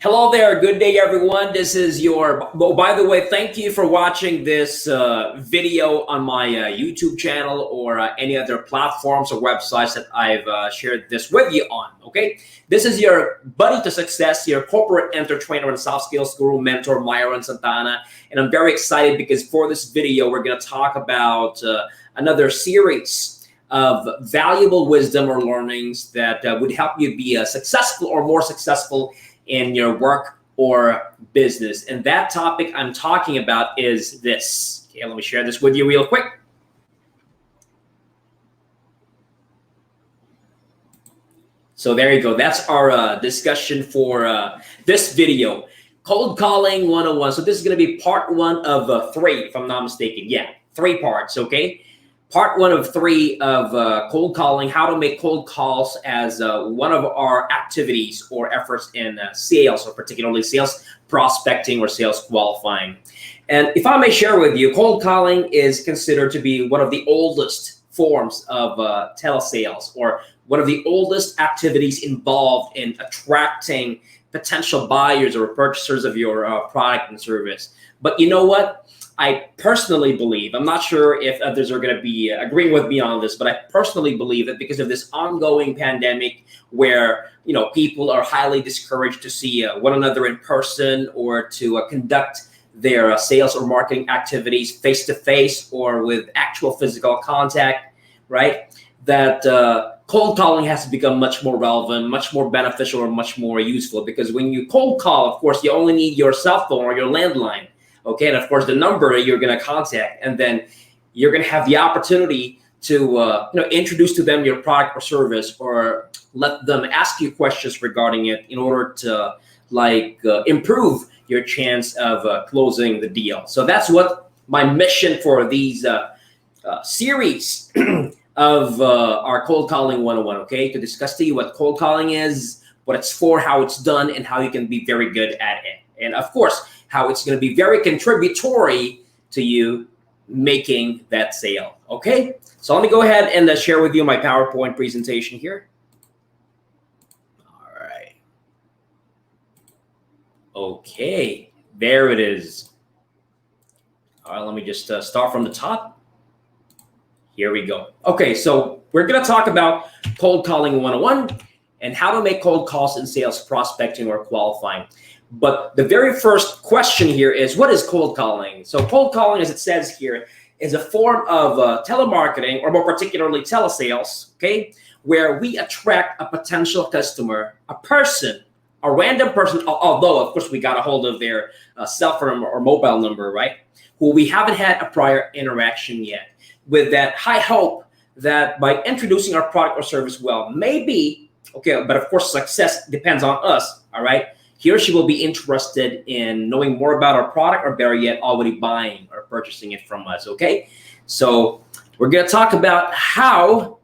Hello there. Good day, everyone. This is oh, by the way, thank you for watching this video on my YouTube channel or any other platforms or websites that I've shared this with you on. Okay. This is your buddy to success, your corporate entertainer and soft skills guru, Mentor Myron Sta. And I'm very excited because for this video, we're going to talk about another series of valuable wisdom or learnings that would help you be successful or more successful in your work or business. And that topic I'm talking about is this. Okay, let me share this with you real quick. So there you go. That's our discussion for this video. Cold calling 101. So this is going to be part one of 3, if I'm not mistaken. Yeah, 3 parts, okay? Part 1 of 3 of cold calling, how to make cold calls as one of our activities or efforts in sales, or particularly sales prospecting or sales qualifying. And if I may share with you, cold calling is considered to be one of the oldest forms of telesales, or one of the oldest activities involved in attracting potential buyers or purchasers of your product and service. But you know what? I personally believe, I'm not sure if others are going to be agreeing with me on this, but I personally believe that because of this ongoing pandemic where, people are highly discouraged to see one another in person or to conduct their sales or marketing activities face-to-face or with actual physical contact, right? That cold calling has become much more relevant, much more beneficial, or much more useful, because when you cold call, of course, you only need your cell phone or your landline. Okay, and of course the number you're going to contact, and then you're going to have the opportunity to introduce to them your product or service, or let them ask you questions regarding it in order to improve your chance of closing the deal. So that's what my mission for these series of our cold calling 101. Okay, to discuss to you what cold calling is, what it's for, how it's done, and how you can be very good at it, and of course how it's going to be very contributory to you making that sale. Okay, so let me go ahead and share with you my PowerPoint presentation here. All right. Okay, there it is. All right, let me just start from the top. Here we go. Okay, so we're going to talk about cold calling 101 and how to make cold calls in sales prospecting or qualifying. But the very first question here is, what is cold calling? So cold calling, as it says here, is a form of telemarketing, or more particularly telesales, okay, where we attract a potential customer, a person, a random person, although, of course, we got a hold of their cell phone or mobile number, right, who we haven't had a prior interaction yet, with that high hope that by introducing our product or service well, maybe, okay, but of course, success depends on us, all right, he or she will be interested in knowing more about our product, or better yet, already buying or purchasing it from us, okay? So we're going to talk about how,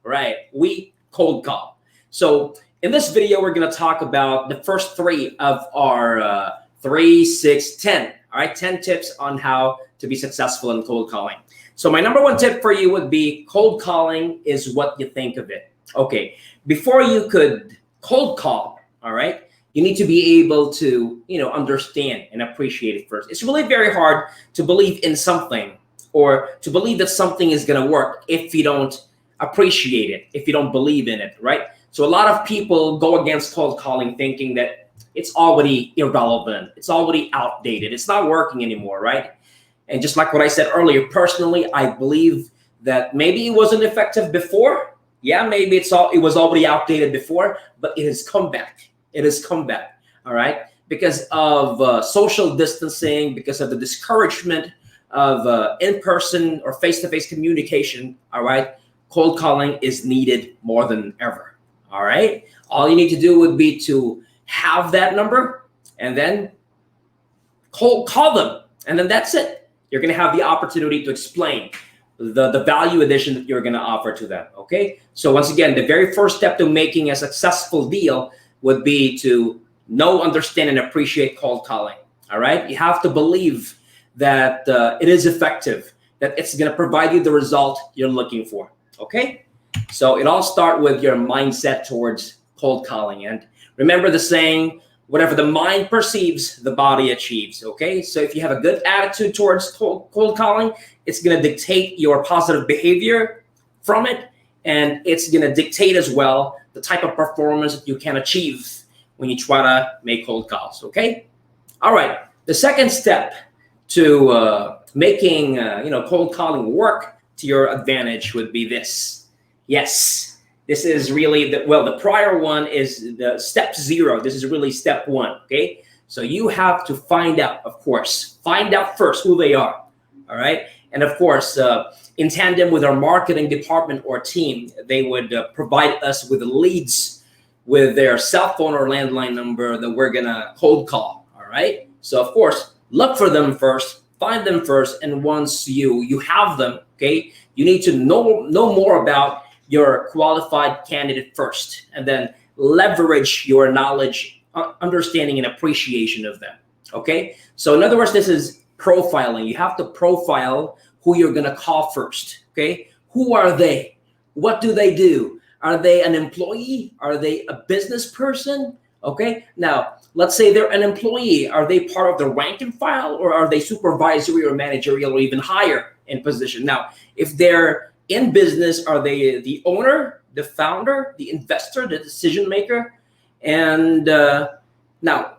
right, we cold call. So in this video, we're going to talk about the first 3 of our 3, 6, 10, all right, 10 tips on how to be successful in cold calling. So my number 1 tip for you would be, cold calling is what you think of it. Okay, before you could cold call, all right, you need to be able to, understand and appreciate it first. It's really very hard to believe in something, or to believe that something is going to work, if you don't appreciate it, if you don't believe in it, right? So a lot of people go against cold calling thinking that it's already irrelevant, it's already outdated, it's not working anymore, right? And just like what I said earlier, personally, I believe that maybe it wasn't effective before. Yeah, maybe it was already outdated before, but it has come back. It has come back, all right? Because of social distancing, because of the discouragement of in-person or face-to-face communication, all right? Cold calling is needed more than ever, all right? All you need to do would be to have that number and then call them, and then that's it. You're gonna have the opportunity to explain the value addition that you're gonna offer to them, okay? So once again, the very first step to making a successful deal would be to know, understand, and appreciate cold calling, all right? You have to believe that it is effective, that it's gonna provide you the result you're looking for, okay? So it all starts with your mindset towards cold calling. And remember the saying, whatever the mind perceives, the body achieves. Okay, so if you have a good attitude towards cold calling, it's going to dictate your positive behavior from it, and it's going to dictate as well the type of performance that you can achieve when you try to make cold calls. Okay, all right. The second step to making cold calling work to your advantage would be this. Yes. This is really the prior one is the step 0. This is really step 1. Okay, so you have to find out, of course, find out first who they are. All right, and of course, in tandem with our marketing department or team, they would provide us with leads with their cell phone or landline number that we're gonna cold call. All right, so of course, look for them first, find them first, and once you have them, okay, you need to know more about your qualified candidate first, and then leverage your knowledge, understanding, and appreciation of them. Okay, so in other words, this is profiling. You have to profile who you're going to call first. Okay, who are they? What do they do? Are they an employee? Are they a business person? Okay, now let's say they're an employee. Are they part of the rank and file, or are they supervisory or managerial or even higher in position? Now, if they're in business, are they the owner, the founder, the investor, the decision maker? And now,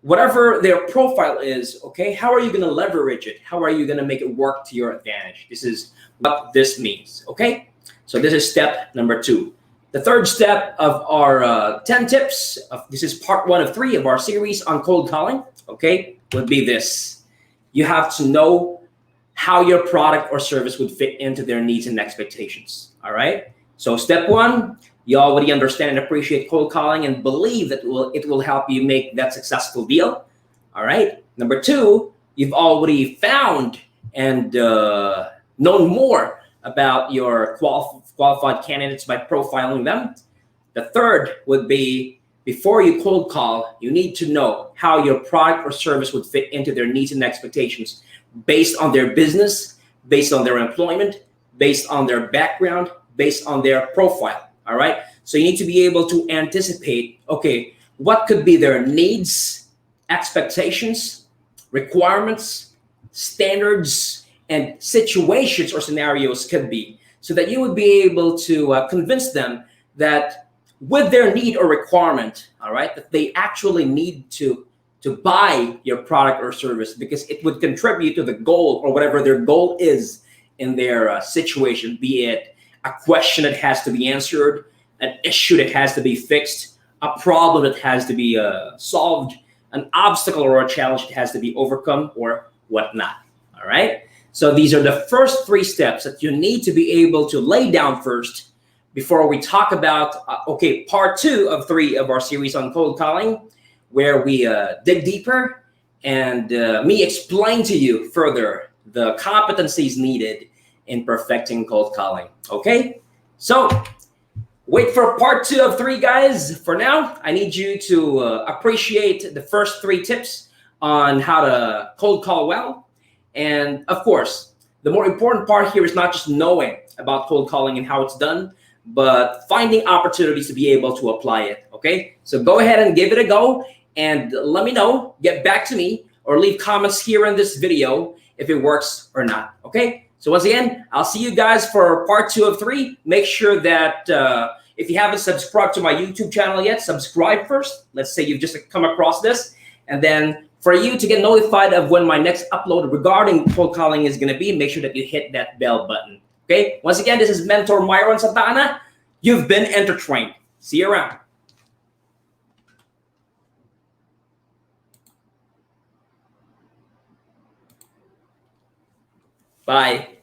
whatever their profile is, okay, how are you going to leverage it? How are you going to make it work to your advantage? This is what this means, okay? So this is step number 2. The third step of our 10 tips, this is part 1 of 3 of our series on cold calling, okay, would be this. You have to know how your product or service would fit into their needs and expectations. All right. So step 1, you already understand and appreciate cold calling and believe that it will help you make that successful deal. All right. Number 2, you've already found and known more about your qualified candidates by profiling them. The third would be, before you cold call, you need to know how your product or service would fit into their needs and expectations, based on their business, based on their employment, based on their background, based on their profile. All right. So you need to be able to anticipate, okay, what could be their needs, expectations, requirements, standards, and situations or scenarios could be, so that you would be able to convince them that with their need or requirement, all right, that they actually need to buy your product or service, because it would contribute to the goal or whatever their goal is in their situation, be it a question that has to be answered, an issue that has to be fixed, a problem that has to be solved, an obstacle or a challenge that has to be overcome, or whatnot. All right. So these are the first 3 steps that you need to be able to lay down first before we talk about, part 2 of 3 of our series on cold calling, where we dig deeper and me explain to you further the competencies needed in perfecting cold calling. Okay, so wait for part 2 of 3, guys. For now, I need you to appreciate the first 3 tips on how to cold call well. And of course, the more important part here is not just knowing about cold calling and how it's done, but finding opportunities to be able to apply it. Okay, so go ahead and give it a go, and let me know, get back to me, or leave comments here in this video if it works or not. Okay, so once again, I'll see you guys for part 2 of 3. Make sure that if you haven't subscribed to my YouTube channel yet, subscribe first. Let's say you've just come across this, and then for you to get notified of when my next upload regarding cold calling is going to be, make sure that you hit that bell button. Okay, once again, this is Mentor Myron Sta. You've been entertained. See you around. Bye.